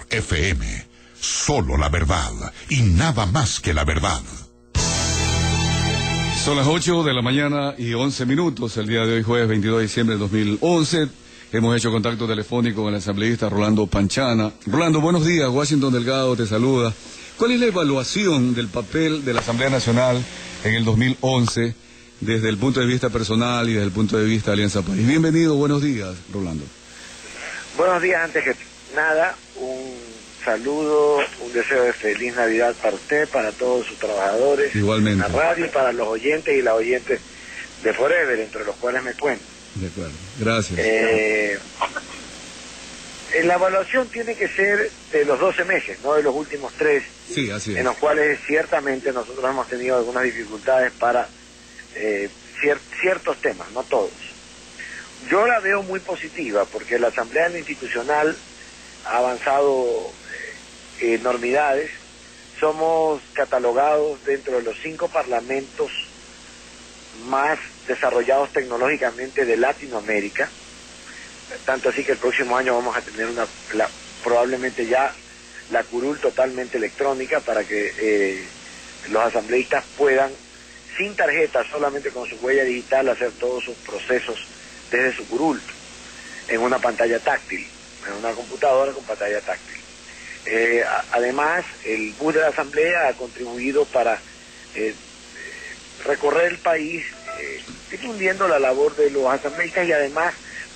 FM. Solo la verdad y nada más que la verdad. Son las 8 de la mañana y 11 minutos. El día de hoy, jueves 22 de diciembre de 2011. Hemos hecho contacto telefónico con el asambleísta Rolando Panchana. Rolando, buenos días. Washington Delgado te saluda. ¿Cuál es la evaluación del papel de la Asamblea Nacional en el 2011 desde el punto de vista personal y desde el punto de vista de Alianza País? Bienvenido, buenos días, Rolando. Buenos días, antes que nada, un saludo, un deseo de feliz Navidad para usted, para todos sus trabajadores. Igualmente. En la radio, para los oyentes y las oyentes de Forever, entre los cuales me cuento. De acuerdo, gracias. La evaluación tiene que ser de los 12 meses, no de los últimos 3. Sí, así es. En los cuales ciertamente nosotros hemos tenido algunas dificultades para ciertos temas, no todos. Yo la veo muy positiva porque la Asamblea Institucional ha avanzado enormidades. Somos catalogados dentro de los 5 parlamentos más desarrollados tecnológicamente de Latinoamérica, tanto así que el próximo año vamos a tener probablemente ya la curul totalmente electrónica para que los asambleístas puedan, sin tarjeta, solamente con su huella digital, hacer todos sus procesos desde su curul, en una pantalla táctil, en una computadora con pantalla táctil. Además, el bus de la Asamblea ha contribuido para recorrer el país, difundiendo la labor de los asambleístas y además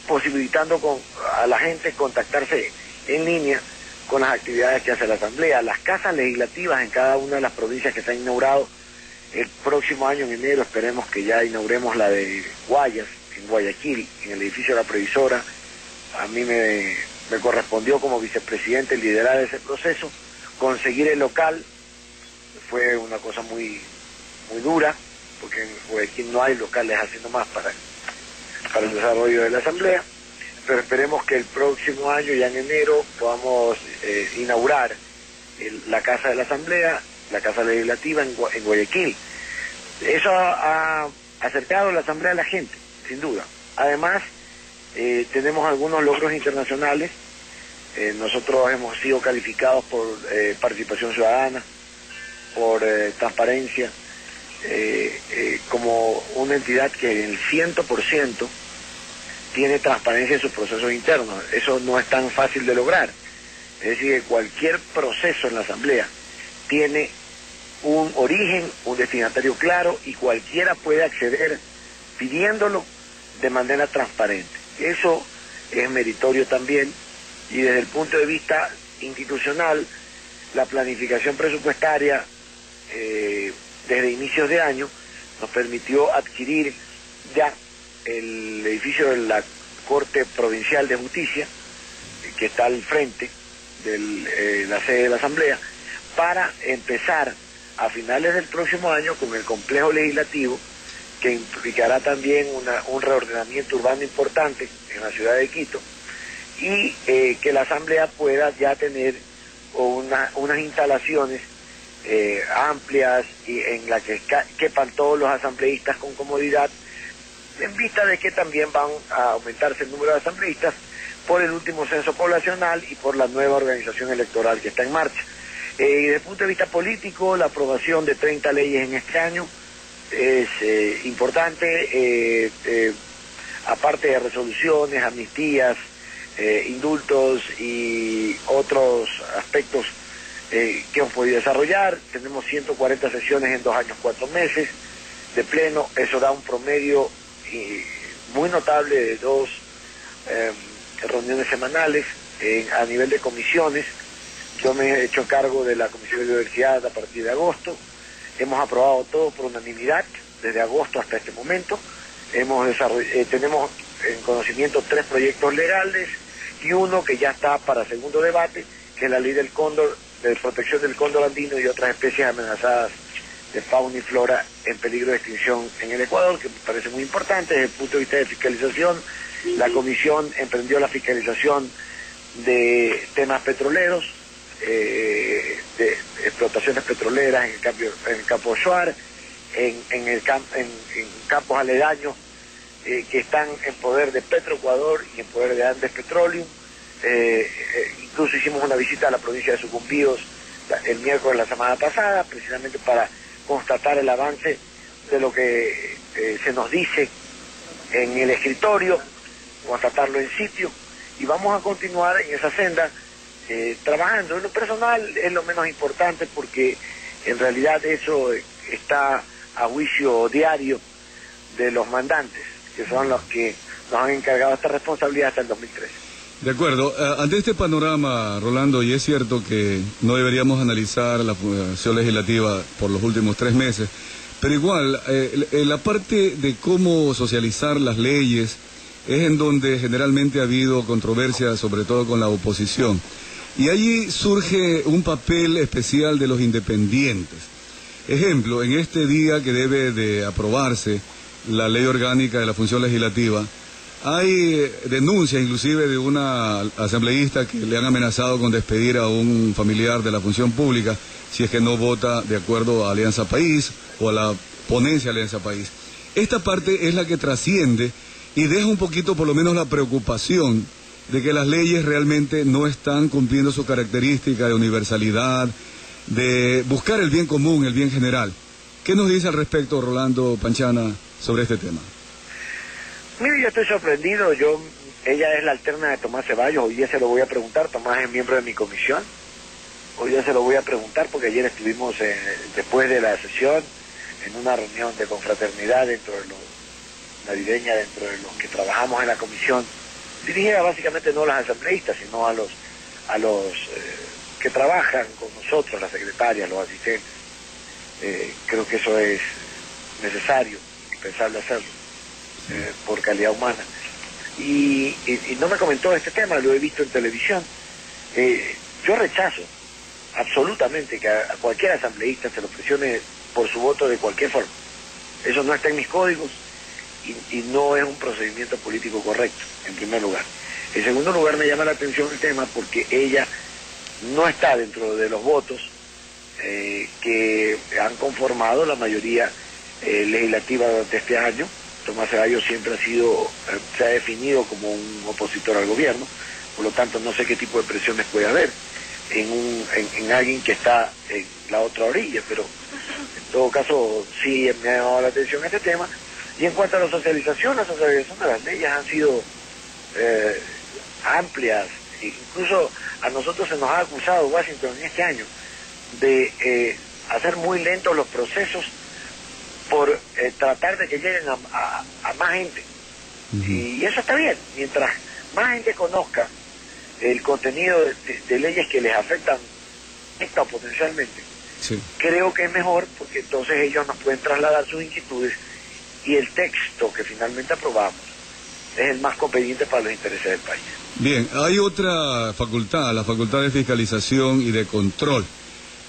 posibilitando a la gente contactarse en línea con las actividades que hace la Asamblea. Las casas legislativas en cada una de las provincias que se han inaugurado, el próximo año en enero esperemos que ya inauguremos la de Guayas, en Guayaquil, en el edificio de la Previsora. A mí me correspondió como vicepresidente liderar ese proceso. Conseguir el local fue una cosa muy dura, porque en Guayaquil no hay locales haciendo más para el desarrollo de la Asamblea, pero esperemos que el próximo año, ya en enero, podamos inaugurar la Casa de la Asamblea, la Casa Legislativa en Guayaquil. Eso ha acercado la Asamblea a la gente, sin duda. Además, tenemos algunos logros internacionales. Nosotros hemos sido calificados por participación ciudadana, por transparencia, como una entidad que el 100% tiene transparencia en sus procesos internos. Eso no es tan fácil de lograr. Es decir, que cualquier proceso en la Asamblea tiene un origen, un destinatario claro, y cualquiera puede acceder pidiéndolo de manera transparente. Eso es meritorio también, y desde el punto de vista institucional, la planificación presupuestaria desde inicios de año nos permitió adquirir ya el edificio de la Corte Provincial de Justicia, que está al frente de la sede de la Asamblea, para empezar a finales del próximo año con el complejo legislativo, que implicará también un reordenamiento urbano importante en la ciudad de Quito, y que la Asamblea pueda ya tener unas instalaciones amplias y en la que quepan todos los asambleístas con comodidad, en vista de que también van a aumentarse el número de asambleístas por el último censo poblacional y por la nueva organización electoral que está en marcha. Desde el punto de vista político, la aprobación de 30 leyes en este año es importante, aparte de resoluciones, amnistías, indultos y otros aspectos que hemos podido desarrollar. Tenemos 140 sesiones en 2 años, 4 meses de pleno. Eso da un promedio muy notable de 2 reuniones semanales a nivel de comisiones. Yo me he hecho cargo de la Comisión de Diversidad a partir de agosto. Hemos aprobado todo por unanimidad desde agosto hasta este momento. Tenemos en conocimiento 3 proyectos legales y uno que ya está para segundo debate, que es la ley del cóndor, de protección del cóndor andino y otras especies amenazadas de fauna y flora en peligro de extinción en el Ecuador, que me parece muy importante desde el punto de vista de fiscalización. La comisión emprendió la fiscalización de temas petroleros, de explotaciones petroleras en el campo Shuar, en campos aledaños que están en poder de Petroecuador y en poder de Andes Petroleum. Incluso hicimos una visita a la provincia de Sucumbíos el miércoles de la semana pasada, precisamente para constatar el avance de lo que se nos dice en el escritorio, constatarlo en sitio, y vamos a continuar en esa senda trabajando. En lo personal es lo menos importante, porque en realidad eso está a juicio diario de los mandantes, que son los que nos han encargado esta responsabilidad hasta el 2013. De acuerdo. Ante este panorama, Rolando, y es cierto que no deberíamos analizar la función legislativa por los últimos 3 meses, pero igual, la parte de cómo socializar las leyes es en donde generalmente ha habido controversia, sobre todo con la oposición. Y allí surge un papel especial de los independientes. Ejemplo, en este día que debe de aprobarse la ley orgánica de la función legislativa, hay denuncias inclusive de una asambleísta que le han amenazado con despedir a un familiar de la función pública si es que no vota de acuerdo a Alianza País o a la ponencia Alianza País. Esta parte es la que trasciende y deja un poquito por lo menos la preocupación de que las leyes realmente no están cumpliendo su característica de universalidad, de buscar el bien común, el bien general. ¿Qué nos dice al respecto Rolando Panchana sobre este tema? Mire, yo estoy sorprendido. Ella es la alterna de Tomás Ceballos. Hoy día se lo voy a preguntar. Tomás es miembro de mi comisión. Hoy día se lo voy a preguntar, porque ayer estuvimos después de la sesión en una reunión de confraternidad dentro de navideña, dentro de los que trabajamos en la comisión, dirigida básicamente no a los asambleístas, sino a los que trabajan con nosotros, las secretarias, los asistentes. Creo que eso es necesario, indispensable hacerlo, por calidad humana. Y no me comentó este tema, lo he visto en televisión. Yo rechazo absolutamente que a cualquier asambleísta se le presione por su voto de cualquier forma. Eso no está en mis códigos y no es un procedimiento político correcto, en primer lugar. En segundo lugar, me llama la atención el tema porque ella no está dentro de los votos que han conformado la mayoría legislativa durante este año. Tomás Ceballos siempre se ha definido como un opositor al gobierno, por lo tanto no sé qué tipo de presiones puede haber en alguien que está en la otra orilla, pero en todo caso sí me ha llamado la atención este tema. Y en cuanto a la socialización de las leyes han sido amplias. Incluso a nosotros se nos ha acusado, Washington, en este año, de hacer muy lentos los procesos por tratar de que lleguen a más gente. Y eso está bien. Mientras más gente conozca el contenido de leyes que les afectan esta o potencialmente, sí, creo que es mejor, porque entonces ellos nos pueden trasladar sus inquietudes y el texto que finalmente aprobamos es el más conveniente para los intereses del país. Bien, hay otra facultad, la facultad de fiscalización y de control.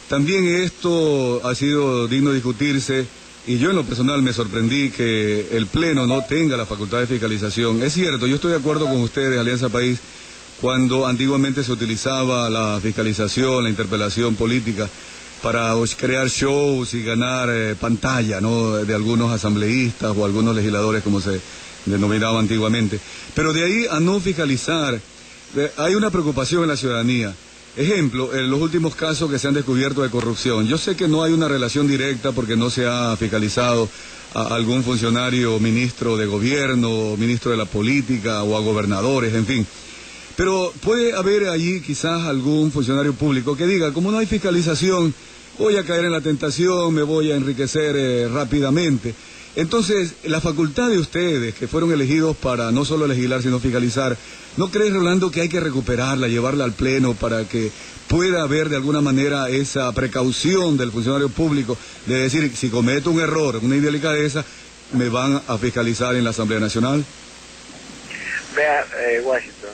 También esto ha sido digno de discutirse, y yo en lo personal me sorprendí que el Pleno no tenga la facultad de fiscalización. Es cierto, yo estoy de acuerdo con ustedes, Alianza País, cuando antiguamente se utilizaba la fiscalización, la interpelación política, para crear shows y ganar pantalla, ¿no?, de algunos asambleístas o algunos legisladores, como se denominaba antiguamente. Pero de ahí a no fiscalizar, hay una preocupación en la ciudadanía. Ejemplo, en los últimos casos que se han descubierto de corrupción. Yo sé que no hay una relación directa porque no se ha fiscalizado a algún funcionario, ministro de gobierno, ministro de la política o a gobernadores, en fin. Pero puede haber allí quizás algún funcionario público que diga, como no hay fiscalización, voy a caer en la tentación, me voy a enriquecer rápidamente. Entonces, la facultad de ustedes, que fueron elegidos para no solo legislar, sino fiscalizar, ¿no crees, Rolando, que hay que recuperarla, llevarla al Pleno para que pueda haber de alguna manera esa precaución del funcionario público de decir, si cometo un error, una indelicadeza, me van a fiscalizar en la Asamblea Nacional? Vea, Washington,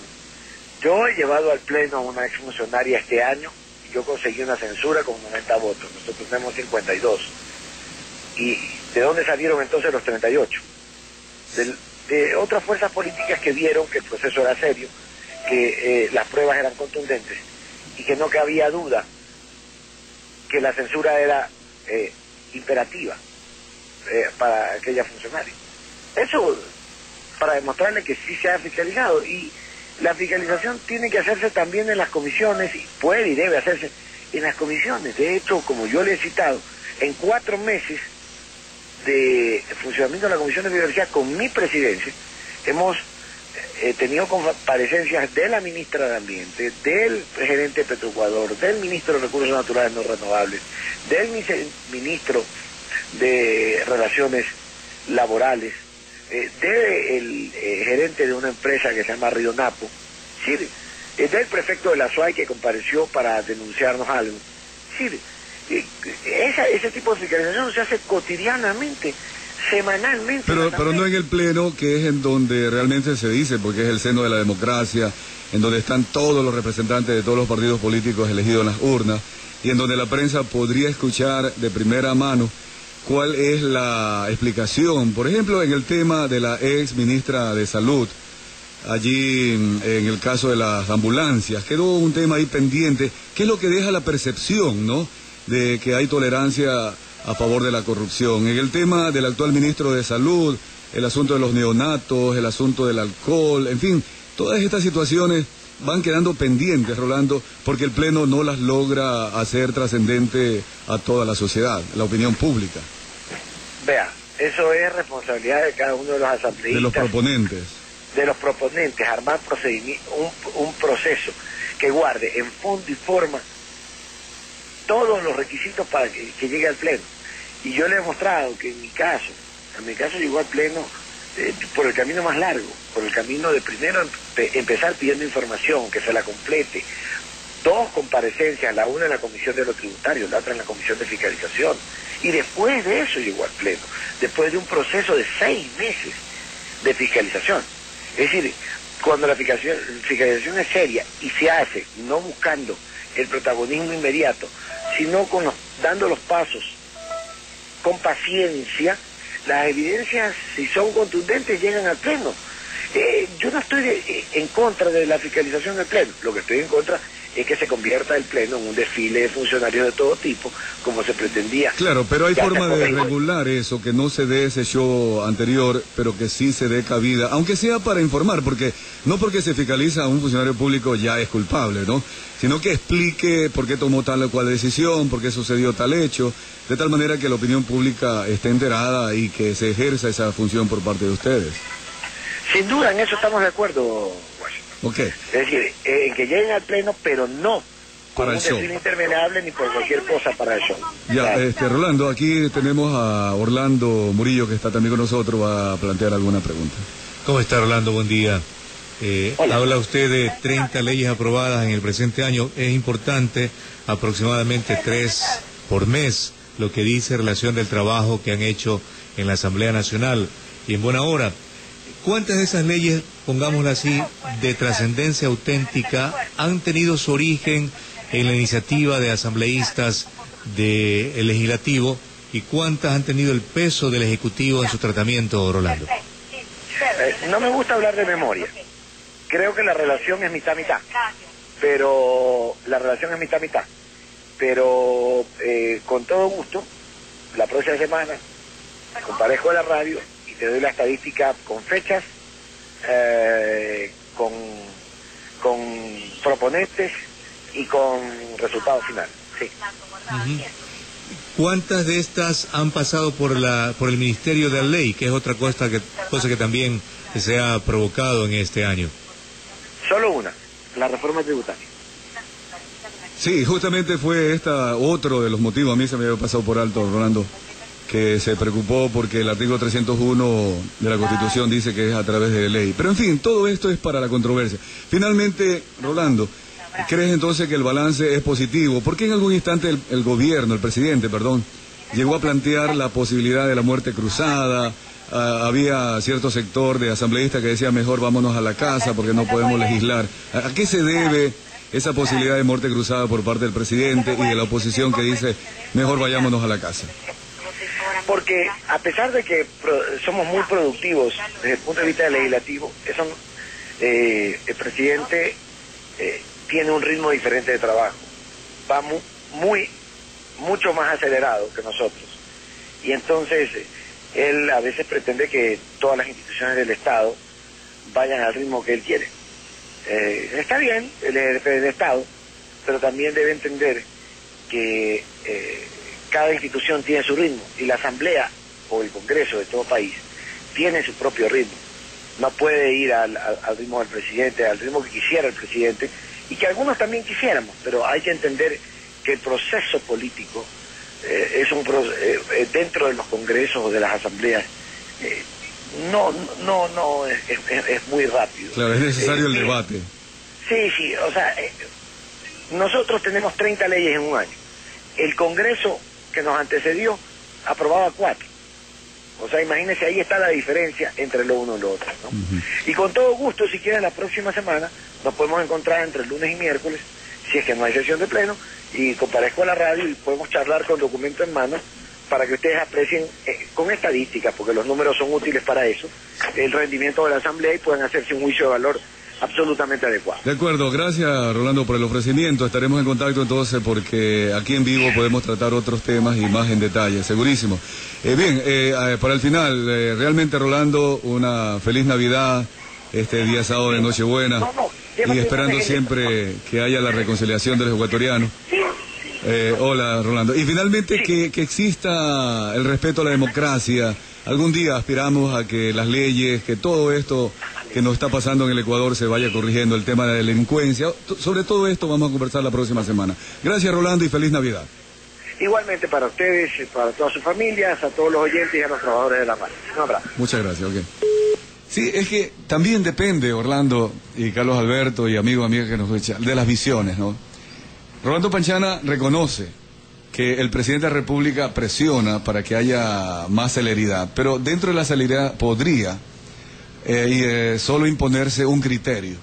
yo he llevado al Pleno a una exfuncionaria este año y yo conseguí una censura con 90 votos. Nosotros tenemos 52. ¿Y de dónde salieron entonces los 38? De otras fuerzas políticas que vieron que el proceso era serio, que las pruebas eran contundentes y que no cabía duda que la censura era imperativa para aquella funcionaria. Eso para demostrarle que sí se ha fiscalizado. Y La fiscalización tiene que hacerse también en las comisiones, y puede y debe hacerse en las comisiones. De hecho, como yo le he citado, en 4 meses de funcionamiento de la Comisión de Biodiversidad con mi presidencia, hemos tenido comparecencias de la ministra de Ambiente, del gerente de Petroecuador, del ministro de Recursos Naturales No Renovables, del ministro de Relaciones Laborales, del gerente de una empresa que se llama Río Napo, ¿sí? Del prefecto de la SUAY que compareció para denunciarnos algo. ¿Sí? Ese tipo de fiscalización se hace cotidianamente, semanalmente. Pero no en el Pleno, que es en donde realmente se dice, porque es el seno de la democracia, en donde están todos los representantes de todos los partidos políticos elegidos en las urnas, y en donde la prensa podría escuchar de primera mano cuál es la explicación. Por ejemplo, en el tema de la ex ministra de Salud, allí en el caso de las ambulancias, quedó un tema ahí pendiente, que es lo que deja la percepción, ¿no?, de que hay tolerancia a favor de la corrupción. En el tema del actual ministro de Salud, el asunto de los neonatos, el asunto del alcohol, en fin, todas estas situaciones van quedando pendientes, Rolando, porque el Pleno no las logra hacer trascendente a toda la sociedad, la opinión pública. Vea, eso es responsabilidad de cada uno de los asambleístas. De los proponentes. De los proponentes, armar un proceso que guarde en fondo y forma todos los requisitos para que llegue al Pleno. Y yo le he mostrado que en mi caso llegó al Pleno por el camino más largo, por el camino de primero empezar pidiendo información, que se la complete. 2 comparecencias, la una en la Comisión de los Tributarios, la otra en la Comisión de Fiscalización. Y después de eso llegó al Pleno, después de un proceso de 6 meses de fiscalización. Es decir, cuando la fiscalización es seria y se hace no buscando el protagonismo inmediato, sino dando los pasos con paciencia, las evidencias, si son contundentes, llegan al Pleno. Yo no estoy en contra de la fiscalización del Pleno, lo que estoy en contra es que se convierta el Pleno en un desfile de funcionarios de todo tipo, como se pretendía. Claro, pero hay forma de regular eso, que no se dé ese show anterior, pero que sí se dé cabida, aunque sea para informar, porque no porque se fiscaliza a un funcionario público ya es culpable, ¿no? Sino que explique por qué tomó tal o cual decisión, por qué sucedió tal hecho, de tal manera que la opinión pública esté enterada y que se ejerza esa función por parte de ustedes. Sin duda, en eso estamos de acuerdo, Washington. Okay. Es decir, en que lleguen al Pleno, pero no para un desfile interminable ni por cualquier cosa para el show. Ya, Rolando, aquí tenemos a Orlando Murillo, que está también con nosotros, va a plantear alguna pregunta. ¿Cómo está, Orlando? Buen día. Habla usted de 30 leyes aprobadas en el presente año. Es importante, aproximadamente 3 por mes, lo que dice relación del trabajo que han hecho en la Asamblea Nacional y en buena hora. ¿Cuántas de esas leyes, pongámoslo así, de trascendencia auténtica, han tenido su origen en la iniciativa de asambleístas del Legislativo y cuántas han tenido el peso del Ejecutivo en su tratamiento, Rolando? No me gusta hablar de memoria. Creo que la relación es mitad-mitad. Pero con todo gusto, la próxima semana comparezco a la radio y te doy la estadística con fechas, con proponentes y con resultados finales. Sí. ¿Cuántas de estas han pasado por el Ministerio de la Ley, que es otra cosa que también se ha provocado en este año? Solo una, la reforma tributaria. Sí, justamente fue otro de los motivos, a mí se me había pasado por alto, Rolando, que se preocupó porque el artículo 301 de la Constitución dice que es a través de ley. Pero en fin, todo esto es para la controversia. Finalmente, Rolando, ¿crees entonces que el balance es positivo? ¿Por qué en algún instante el presidente, llegó a plantear la posibilidad de la muerte cruzada? Había cierto sector de asambleístas que decía mejor vámonos a la casa porque no podemos legislar. ¿A qué se debe esa posibilidad de muerte cruzada por parte del presidente y de la oposición que dice mejor vayámonos a la casa? Porque a pesar de que somos muy productivos desde el punto de vista del legislativo, el presidente tiene un ritmo diferente de trabajo, va mucho más acelerado que nosotros, y entonces él a veces pretende que todas las instituciones del Estado vayan al ritmo que él quiere, Está bien, él es el jefe del Estado, pero también debe entender que cada institución tiene su ritmo, y la Asamblea o el Congreso de todo país tiene su propio ritmo. No puede ir al ritmo del presidente, al ritmo que quisiera el presidente, y que algunos también quisiéramos, pero hay que entender que el proceso político es dentro de los congresos o de las asambleas, es muy rápido. Claro, es necesario el debate. Sí, o sea, nosotros tenemos 30 leyes en un año. El Congreso que nos antecedió aprobaba 4. O sea, imagínense, ahí está la diferencia entre lo uno y lo otro, ¿no? Y con todo gusto, si quieren, la próxima semana nos podemos encontrar entre el lunes y miércoles, si es que no hay sesión de pleno, y comparezco a la radio y podemos charlar con documento en mano para que ustedes aprecien con estadísticas, porque los números son útiles para eso, el rendimiento de la Asamblea, y puedan hacerse un juicio de valor absolutamente adecuado. De acuerdo, gracias Rolando por el ofrecimiento. Estaremos en contacto entonces, porque aquí en vivo podemos tratar otros temas y más en detalle, segurísimo. Bien, para el final, realmente Rolando, una feliz Navidad, este día sábado de Nochebuena, y esperando siempre que haya la reconciliación de los ecuatorianos. Hola Rolando. Y finalmente que exista el respeto a la democracia. Algún día aspiramos a que las leyes, que todo esto que nos está pasando en el Ecuador se vaya corrigiendo, el tema de la delincuencia. Sobre todo esto vamos a conversar la próxima semana. Gracias Rolando y feliz Navidad. Igualmente para ustedes, para todas sus familias, a todos los oyentes y a los trabajadores de la paz. Un abrazo. Muchas gracias, ok. Sí, es que también depende, Orlando y Carlos Alberto y amiga que nos escuchan, de las visiones, ¿no? Rolando Panchana reconoce que el presidente de la República presiona para que haya más celeridad, pero dentro de la celeridad podría solo imponerse un criterio.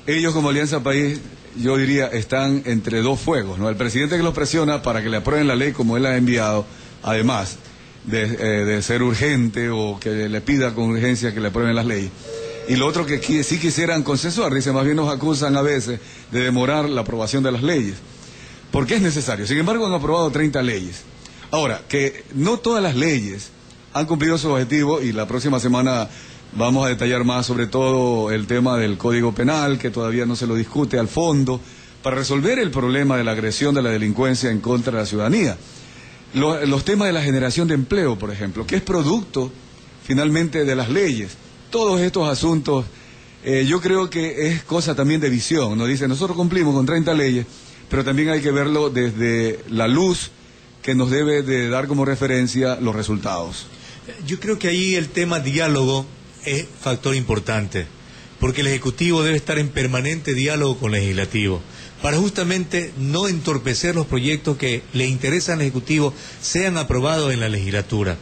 Ellos como Alianza País, yo diría, están entre dos fuegos, ¿no? El presidente que los presiona para que le aprueben la ley como él la ha enviado, además de ser urgente, o que le pida con urgencia que le aprueben las leyes. Y lo otro que sí quisieran consensuar, dice, más bien nos acusan a veces de demorar la aprobación de las leyes, porque es necesario. Sin embargo, han aprobado 30 leyes. Ahora, que no todas las leyes han cumplido su objetivo, y la próxima semana vamos a detallar más sobre todo el tema del Código Penal, que todavía no se lo discute al fondo, para resolver el problema de la agresión de la delincuencia en contra de la ciudadanía. Los temas de la generación de empleo, por ejemplo, que es producto finalmente de las leyes. Todos estos asuntos, yo creo que es cosa también de visión, ¿no? Dice, nosotros cumplimos con 30 leyes, pero también hay que verlo desde la luz que nos debe de dar como referencia los resultados. Yo creo que ahí el tema diálogo es factor importante, porque el Ejecutivo debe estar en permanente diálogo con el Legislativo, para justamente no entorpecer los proyectos que le interesan al Ejecutivo sean aprobados en la legislatura.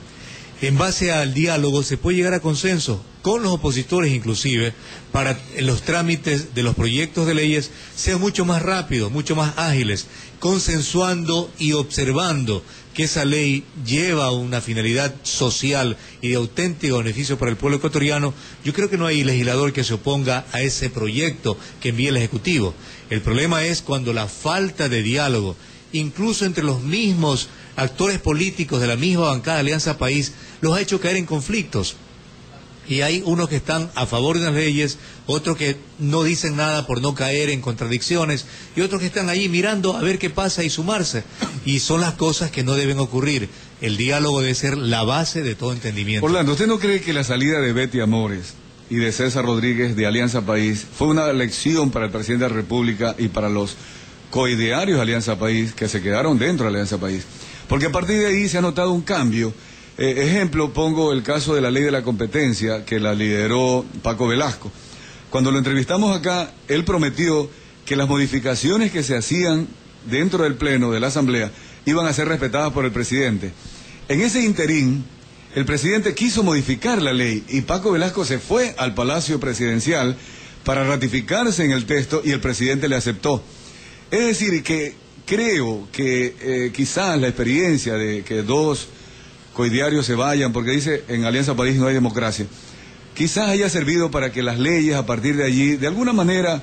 En base al diálogo se puede llegar a consenso con los opositores inclusive, para los trámites de los proyectos de leyes sean mucho más rápidos, mucho más ágiles, consensuando y observando que esa ley lleva una finalidad social y de auténtico beneficio para el pueblo ecuatoriano. Yo creo que no hay legislador que se oponga a ese proyecto que envíe el Ejecutivo. El problema es cuando la falta de diálogo, incluso entre los mismos actores políticos de la misma bancada de Alianza País, los ha hecho caer en conflictos. Y hay unos que están a favor de las leyes, otros que no dicen nada por no caer en contradicciones, y otros que están ahí mirando a ver qué pasa y sumarse. Y son las cosas que no deben ocurrir. El diálogo debe ser la base de todo entendimiento. Orlando, ¿usted no cree que la salida de Betty Amores y de César Rodríguez de Alianza País fue una lección para el presidente de la República y para los coidearios de Alianza País que se quedaron dentro de Alianza País? Porque a partir de ahí se ha notado un cambio. Ejemplo, pongo el caso de la ley de la competencia, que la lideró Paco Velasco. Cuando lo entrevistamos acá, él prometió que las modificaciones que se hacían dentro del Pleno de la Asamblea iban a ser respetadas por el presidente. En ese interín, el presidente quiso modificar la ley y Paco Velasco se fue al Palacio Presidencial para ratificarse en el texto, y el presidente le aceptó. Es decir, que creo que quizás la experiencia de que dos coidiarios se vayan, porque dice, en Alianza País no hay democracia, quizás haya servido para que las leyes, a partir de allí, de alguna manera,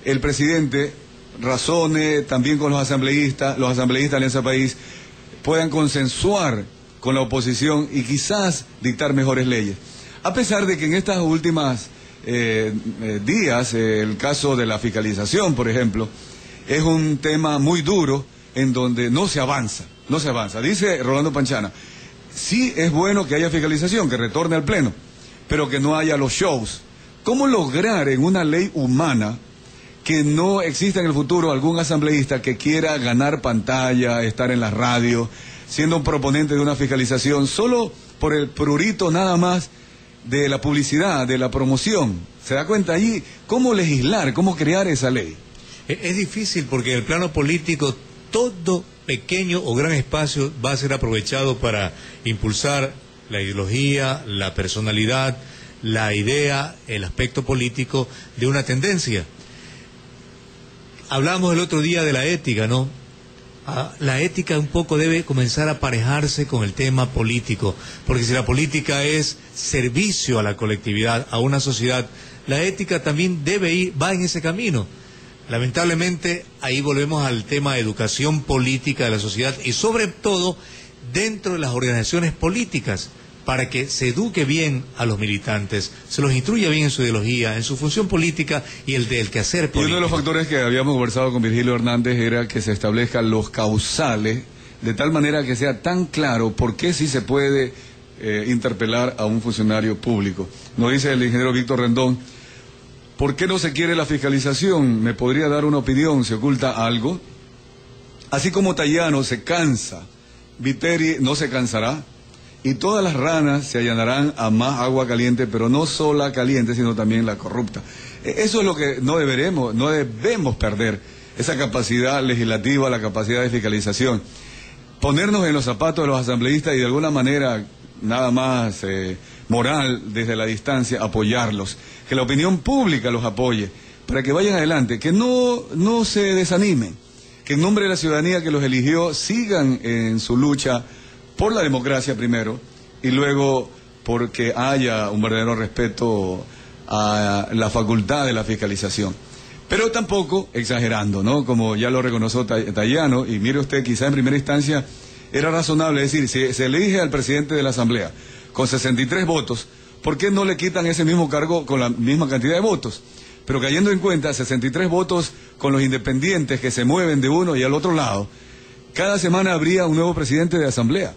el presidente razone también con los asambleístas de Alianza País, puedan consensuar con la oposición y quizás dictar mejores leyes. A pesar de que en estas últimas días, el caso de la fiscalización, por ejemplo, es un tema muy duro en donde no se avanza. Dice Rolando Panchana, sí es bueno que haya fiscalización, que retorne al Pleno, pero que no haya los shows. ¿Cómo lograr en una ley humana que no exista en el futuro algún asambleísta que quiera ganar pantalla, estar en la radio, siendo un proponente de una fiscalización, solo por el prurito nada más de la publicidad, de la promoción? ¿Se da cuenta allí cómo legislar, cómo crear esa ley? Es difícil porque en el plano político todo pequeño o gran espacio va a ser aprovechado para impulsar la ideología, la personalidad, la idea, el aspecto político de una tendencia. Hablamos el otro día de la ética, ¿no? La ética un poco debe comenzar a aparejarse con el tema político, porque si la política es servicio a la colectividad, a una sociedad, la ética también va en ese camino. Lamentablemente, ahí volvemos al tema de educación política de la sociedad y sobre todo dentro de las organizaciones políticas, para que se eduque bien a los militantes, se los instruya bien en su ideología, en su función política y el del quehacer político. Y uno de los factores que habíamos conversado con Virgilio Hernández era que se establezcan los causales, de tal manera que sea tan claro por qué sí se puede interpelar a un funcionario público. Nos dice el ingeniero Víctor Rendón, ¿por qué no se quiere la fiscalización? ¿Me podría dar una opinión? ¿Se oculta algo? Así como Tayano se cansa, Viteri no se cansará, y todas las ranas se allanarán a más agua caliente, pero no solo la caliente, sino también la corrupta. Eso es lo que no debemos perder, esa capacidad legislativa, la capacidad de fiscalización. Ponernos en los zapatos de los asambleístas y de alguna manera, nada más moral, desde la distancia, apoyarlos. Que la opinión pública los apoye, para que vayan adelante, que no se desanimen, que en nombre de la ciudadanía que los eligió sigan en su lucha por la democracia primero, y luego porque haya un verdadero respeto a la facultad de la fiscalización. Pero tampoco exagerando, ¿no? Como ya lo reconoció Tayano, y mire usted, quizá en primera instancia era razonable decir, si se elige al presidente de la Asamblea con 63 votos, ¿por qué no le quitan ese mismo cargo con la misma cantidad de votos? Pero cayendo en cuenta, 63 votos con los independientes que se mueven de uno y al otro lado, cada semana habría un nuevo presidente de Asamblea.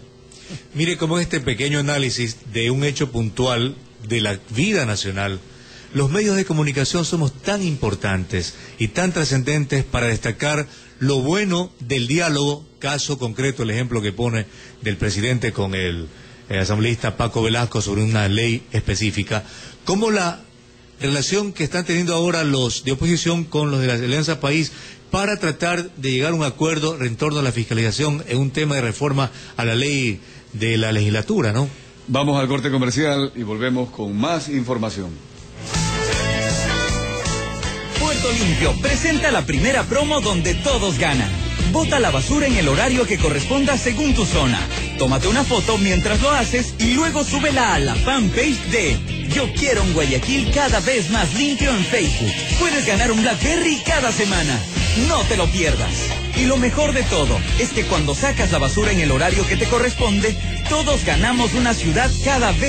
Mire cómo este pequeño análisis de un hecho puntual de la vida nacional, los medios de comunicación somos tan importantes y tan trascendentes para destacar lo bueno del diálogo, caso concreto, el ejemplo que pone del presidente con el asambleísta Paco Velasco sobre una ley específica, como la relación que están teniendo ahora los de oposición con los de la Alianza País para tratar de llegar a un acuerdo en torno a la fiscalización en un tema de reforma a la ley de la legislatura, ¿no? Vamos al corte comercial y volvemos con más información. Puerto Limpio presenta la primera promo donde todos ganan. Bota la basura en el horario que corresponda según tu zona. Tómate una foto mientras lo haces y luego súbela a la fanpage de Yo Quiero un Guayaquil cada vez más limpio en Facebook. Puedes ganar un BlackBerry cada semana. No te lo pierdas. Y lo mejor de todo es que cuando sacas la basura en el horario que te corresponde, todos ganamos una ciudad cada vez